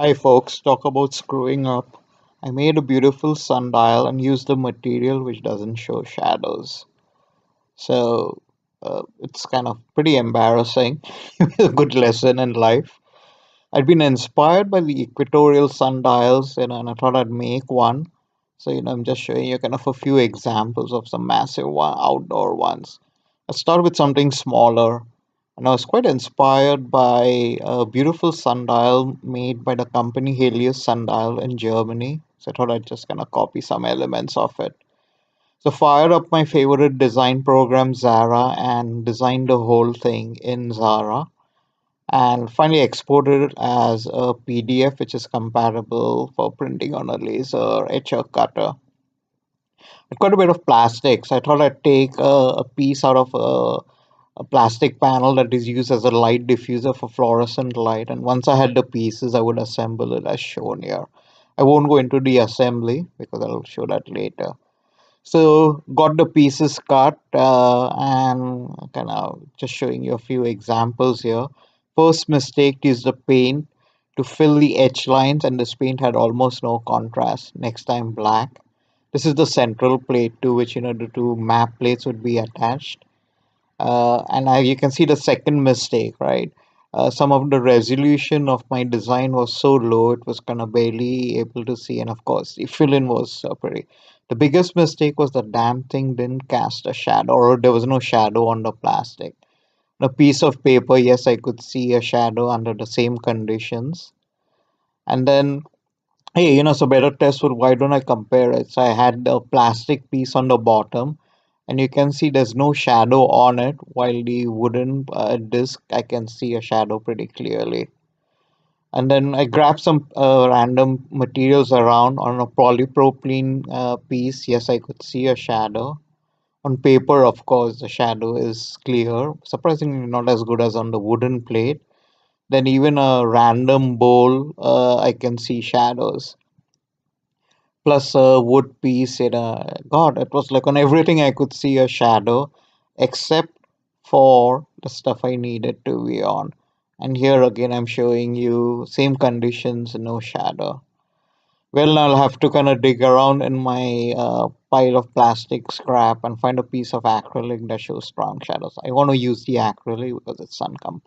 Hi folks, talk about screwing up. I made a beautiful sundial and used a material which doesn't show shadows. So it's kind of pretty embarrassing. A good lesson in life. I'd been inspired by the equatorial sundials, and I thought I'd make one. So, I'm just showing you kind of a few examples of some massive outdoor ones. I start with something smaller, and I was quite inspired by a beautiful sundial made by the company Helios Sundial in Germany. So I thought I'd just kind of copy some elements of it. So fired up my favorite design program Zara and designed the whole thing in Zara and finally exported it as a PDF which is compatible for printing on a laser etcher cutter. Quite a bit of plastics. I thought I'd take a piece out of a plastic panel that is used as a light diffuser for fluorescent light. And once I had the pieces, I would assemble it as shown here. I won't go into the assembly because I'll show that later. So got the pieces cut and kind of just showing you a few examples here. First mistake is the paint to fill the edge lines, and this paint had almost no contrast. Next time black. This is the central plate to which the two map plates would be attached. You can see the second mistake, right? Some of the resolution of my design was so low it was kind of barely able to see, and of course the fill-in was pretty. The biggest mistake was the damn thing didn't cast a shadow, or there was no shadow on the plastic. A piece of paper, yes, I could see a shadow under the same conditions. And then, hey, so better test would why don't I compare it? So I had the plastic piece on the bottom, and you can see there's no shadow on it, while the wooden disc, I can see a shadow pretty clearly. And then I grabbed some random materials around on a polypropylene piece. Yes, I could see a shadow. On paper, of course, the shadow is clear. Surprisingly, not as good as on the wooden plate. Then even a random bowl, I can see shadows. Plus a wood piece in a god. It was like on everything I could see a shadow, except for the stuff I needed to be on. And here again, I'm showing you same conditions, no shadow. Well, I'll have to kind of dig around in my pile of plastic scrap and find a piece of acrylic that shows strong shadows. I want to use the acrylic because it's sun compatible.